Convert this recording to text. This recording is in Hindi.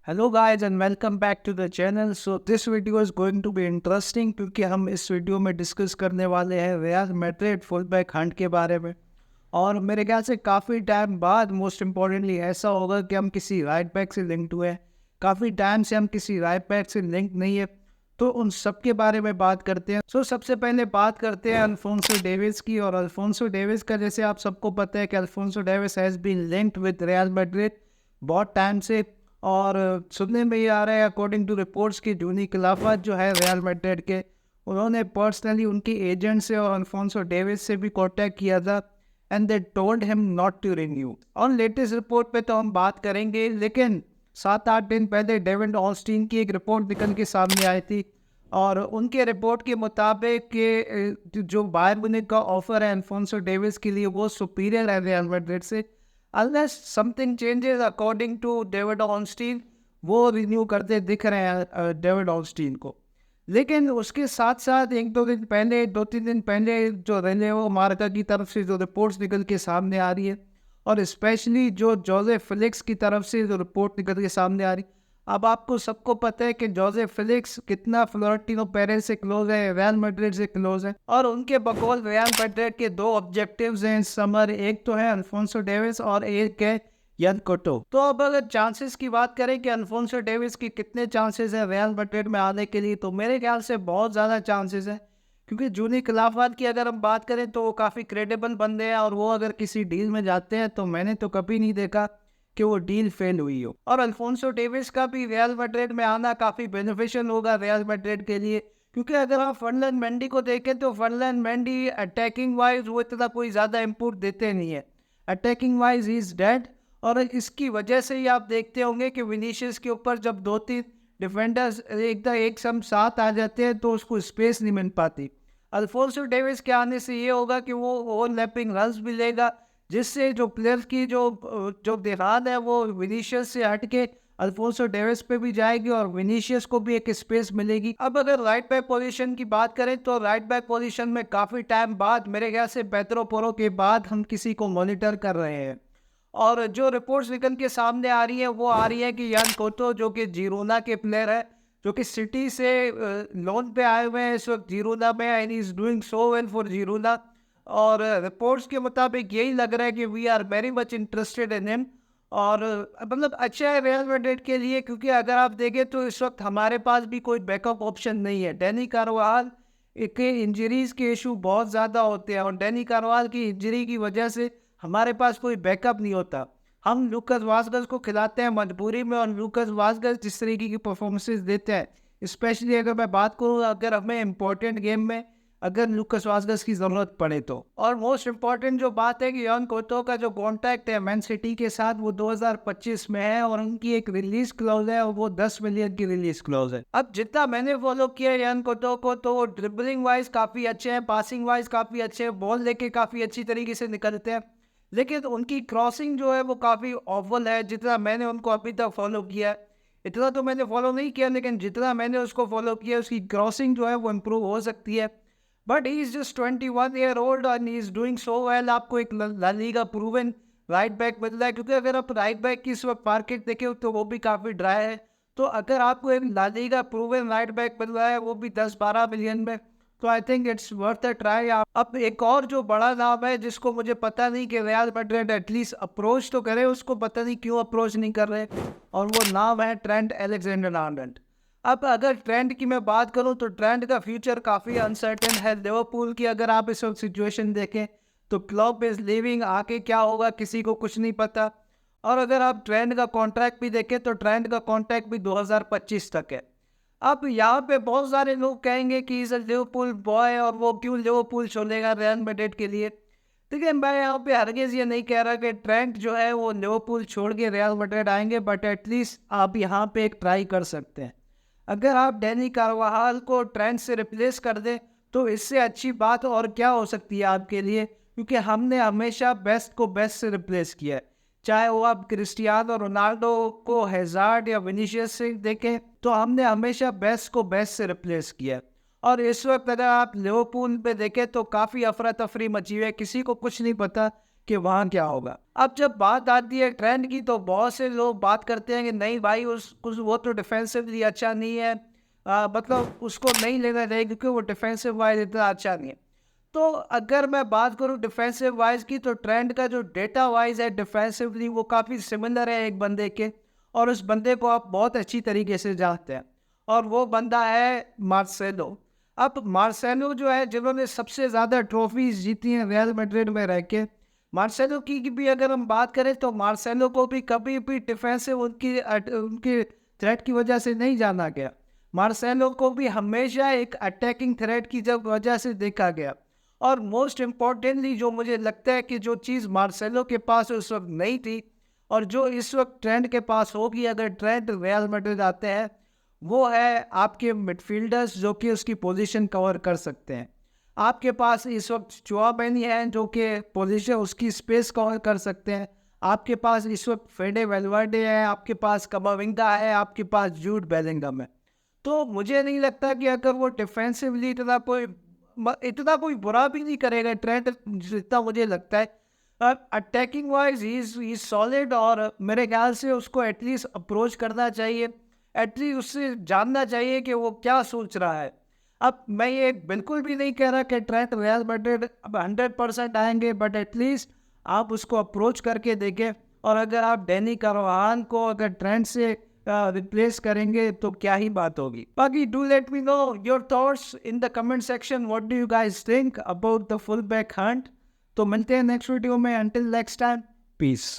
Hello guys and welcome back to the channel. So this video is going to be interesting क्योंकि हम इस वीडियो में डिस्कस करने वाले हैं Real Madrid full back hunt के बारे में। और मेरे ख्याल से काफ़ी टाइम बाद मोस्ट इम्पॉर्टेंटली ऐसा होगा कि हम किसी राइट बैक से लिंक्ड हुए हैं। काफ़ी टाइम से हम किसी राइट बैक से लिंक नहीं है, तो उन सब के बारे में बात करते हैं। सबसे पहले बात करते हैं अल्फोंसो डेविस की। और अल्फोंसो डेविस का जैसे आप सबको पता है कि Alfonso Davies has been linked with Real Madrid बहुत टाइम से। और सुनने में ये आ रहा है अकॉर्डिंग टू रिपोर्ट्स की जूनी खिलाफत जो है रियल मैड्रिड के, उन्होंने पर्सनली उनकी एजेंट से और अल्फोंसो डेविस से भी कांटेक्ट किया था and they told him not to renew. और लेटेस्ट रिपोर्ट पे तो हम बात करेंगे, लेकिन 7-8 दिन पहले डेविड ऑस्टिन की एक रिपोर्ट निकल के सामने आई थी और उनके रिपोर्ट के मुताबिक कि जो बायर म्यूनिख का ऑफर है अल्फोंसो डेविस के लिए वो सुपीरियर है रियल मैड्रिड से। Unless something changes according to David Ornstein, वो रिन्यू करते दिख रहे हैं डेविड ऑस्टिन को। लेकिन उसके साथ साथ एक दो तीन दिन पहले जो रेलेवो मार्का की तरफ से जो रिपोर्ट्स निकल के सामने आ रही है और स्पेशली जो जोसे फिलिक्स की तरफ से जो रिपोर्ट निकल के सामने आ रही, अब आपको सबको पता है कि जोसे फिलिक्स कितना फ्लोरेंटिनो पेरेज से क्लोज है, रियल मैड्रिड से क्लोज है। और उनके बकौल रियल मैड्रिड के दो ऑब्जेक्टिव्स हैं इस समर, एक तो है अल्फोंसो डेविस और एक है यन कोटो। तो अब अगर चांसेस की बात करें कि अल्फोंसो डेविस की कितने चांसेस है रियल मैड्रिड में आने के लिए, तो मेरे ख्याल से बहुत ज़्यादा चांसेस है। क्योंकि जूनी खिलाफत की अगर हम बात करें तो वो काफ़ी क्रेडिबल बंदे हैं और वो अगर किसी डील में जाते हैं तो मैंने तो कभी नहीं देखा कि वो डील फेल हुई हो। और अल्फोंसो डेविस का भी रियल मैड्रिड में आना काफ़ी बेनिफिशियल होगा रियल मैड्रिड के लिए, क्योंकि अगर आप फर्लैंड मेंडी को देखें तो फर्लैंड मेंडी अटैकिंग वाइज वो इतना कोई ज़्यादा इनपुट देते नहीं है। Attacking wise he is dead. और इसकी वजह से ही आप देखते होंगे कि विनीशियस के ऊपर जब 2-3 डिफेंडर्स एक सम साथ आ जाते हैं तो उसको स्पेस नहीं मिल पाती। अल्फोंसो डेविस के आने से ये होगा कि वो ओवरलैपिंग रन्स भी लेगा, जिससे जो प्लेयर की जो ध्यान है वो विनीशियस से हट के अल्फोंसो डेविस पे भी जाएगी और विनीशियस को भी एक स्पेस मिलेगी। अब अगर राइट बैक पोजीशन की बात करें तो राइट बैक पोजीशन में काफ़ी टाइम बाद, मेरे ख्याल से पेड्रो पोरो के बाद, हम किसी को मॉनिटर कर रहे हैं। और जो रिपोर्ट्स निकल के सामने आ रही है वो आ रही है कि यान कोतो जो कि जिरोना के प्लेयर है, जो कि सिटी से लोन पे आए हुए हैं इस वक्त जिरोना में, and he is doing so well for Girona. और रिपोर्ट्स के मुताबिक यही लग रहा है कि we are very much interested in him. और मतलब अच्छा है रियल मैड्रिड के लिए, क्योंकि अगर आप देखें तो इस वक्त हमारे पास भी कोई बैकअप ऑप्शन नहीं है। डैनी कारवाल के इंजरीज के इशू बहुत ज़्यादा होते हैं और डैनी कारवाल की इंजरी की वजह से हमारे पास कोई बैकअप नहीं होता। हम लूकास वास्केस को खिलाते हैं मजबूरी में, और लूकास वास्केस जिस तरीके की परफॉर्मेंसेस देते हैं, स्पेशली अगर मैं बात करूँ अगर हमें इम्पोर्टेंट गेम में अगर लूकास वास्केस की ज़रूरत पड़े तो। और मोस्ट इम्पॉर्टेंट जो बात है कि यन कोतो का जो कॉन्ट्रैक्ट है मैन सिटी के साथ वो 2025 में है और उनकी एक रिलीज क्लॉज है और वो 10 मिलियन की रिलीज क्लॉज है। अब जितना मैंने फॉलो किया यन कोतो को, तो वो ड्रिबलिंग वाइज काफ़ी अच्छे हैं, पासिंग वाइज काफ़ी अच्छे हैं, बॉल लेके काफ़ी अच्छी तरीके से निकलते हैं, लेकिन उनकी क्रॉसिंग जो है वो काफ़ी ऑफल है। जितना मैंने उनको अभी तक फॉलो किया है, इतना तो मैंने फॉलो नहीं किया, लेकिन जितना मैंने उसको फॉलो किया उसकी क्रॉसिंग जो है वो इम्प्रूव हो सकती है। But he is just 21 year old and he is doing so well. आपको एक La Liga proven right back मिल रहा है, क्योंकि अगर आप राइट बैक की इस वक्त मार्केट देखें तो वो भी काफ़ी ड्राई है। तो अगर आपको एक La Liga proven right back मिल रहा है वो भी 10-12 मिलियन में, तो I think it's worth a try. अब एक और जो बड़ा नाम है जिसको मुझे पता नहीं कि रियल मैड्रिड एटलीस्ट अप्रोच तो करे, उसको पता नहीं क्यों अप्रोच नहीं कर रहे, और वो नाम है ट्रेंट अलेक्जेंडर-आर्नोल्ड। अब अगर ट्रेंड की मैं बात करूं तो ट्रेंड का फ्यूचर काफ़ी अनसर्टेन है। लिवरपूल की अगर आप इस वक्त सिचुएशन देखें तो क्लब इज लिविंग, आके क्या होगा किसी को कुछ नहीं पता। और अगर आप ट्रेंड का कॉन्ट्रैक्ट भी देखें तो ट्रेंड का कॉन्ट्रैक्ट भी 2025 तक है। अब यहाँ पे बहुत सारे लोग कहेंगे कि इज अ लिवरपूल बॉय और वो क्यों लिवरपूल छोड़ेगा रियल मैड्रिड के लिए। देखिए मैं यहाँ पे हरगिज ये नहीं कह रहा कि ट्रेंट जो है वो लिवरपूल छोड़ के रियल मैड्रिड आएंगे, बट एटलीस्ट आप यहाँ पे एक ट्राई कर सकते हैं। अगर आप डैनी कारवाहाल को ट्रेंट से रिप्लेस कर दें तो इससे अच्छी बात और क्या हो सकती है आपके लिए, क्योंकि हमने हमेशा बेस्ट को बेस्ट से रिप्लेस किया है। चाहे वो आप क्रिस्टियानो रोनाल्डो को हैजार्ड या विनीशियस से देखें, तो हमने हमेशा बेस्ट को बेस्ट से रिप्लेस किया है। और इस वक्त अगर आप लिवरपूल पे देखें तो काफ़ी अफरा तफरी मची हुई है, किसी को कुछ नहीं पता कि वहाँ क्या होगा। अब जब बात आती है ट्रेंड की तो बहुत से लोग बात करते हैं कि नहीं भाई वो तो डिफेंसिवली अच्छा नहीं है, मतलब उसको नहीं लेना चाहिए क्योंकि वो डिफेंसिव वाइज इतना अच्छा नहीं है। तो अगर मैं बात करूँ डिफेंसिव वाइज की तो ट्रेंड का जो डेटा वाइज है डिफेंसिवली वो काफ़ी सिमिलर है एक बंदे के, और उस बंदे को आप बहुत अच्छी तरीके से जानते हैं, और वो बंदा है मार्सेलो। अब मार्सेलो जो है जिन्होंने सबसे ज़्यादा ट्रॉफीज जीती हैं रियल मैड्रिड में रह के, मार्सेलो की भी अगर हम बात करें तो मार्सेलो को भी कभी भी डिफेंसिव उनकी थ्रेट की वजह से नहीं जाना गया। मार्सेलो को भी हमेशा एक अटैकिंग थ्रेट की जब वजह से देखा गया। और मोस्ट इम्पॉर्टेंटली जो मुझे लगता है कि जो चीज़ मार्सेलो के पास उस वक्त नहीं थी और जो इस वक्त ट्रेंड के पास होगी अगर ट्रेंड रियल मैड्रिड आते हैं, वो है आपके मिडफील्डर्स जो कि उसकी पोजीशन कवर कर सकते हैं। आपके पास इस वक्त चुआमेनी है जो कि पोजीशन उसकी स्पेस कवर कर सकते हैं। आपके पास इस वक्त फेडे वेलवर्डे है, आपके पास कमाविंगा है, आपके पास जूड बेलिंगम है। तो मुझे नहीं लगता कि अगर वो डिफेंसिवली इतना कोई बुरा भी नहीं करेगा ट्रेंड जितना मुझे लगता है। Attacking wise he is solid, और मेरे ख्याल से उसको एटलीस्ट अप्रोच करना चाहिए, एटलीस्ट उससे जानना चाहिए कि वो क्या सोच रहा है। अब मैं ये बिल्कुल भी नहीं कह रहा कि ट्रेंट रियल मैड्रिड अब 100% आएंगे, बट एटलीस्ट आप उसको अप्रोच करके देखें। और अगर आप डैनी कारवान को अगर ट्रेंट से रिप्लेस करेंगे तो क्या ही बात होगी। बाकी do let me know your thoughts in the comment section, what do you guys think about the full back Hunt. तो मिलते हैं नेक्स्ट वीडियो में, अंटिल नेक्स्ट टाइम, पीस।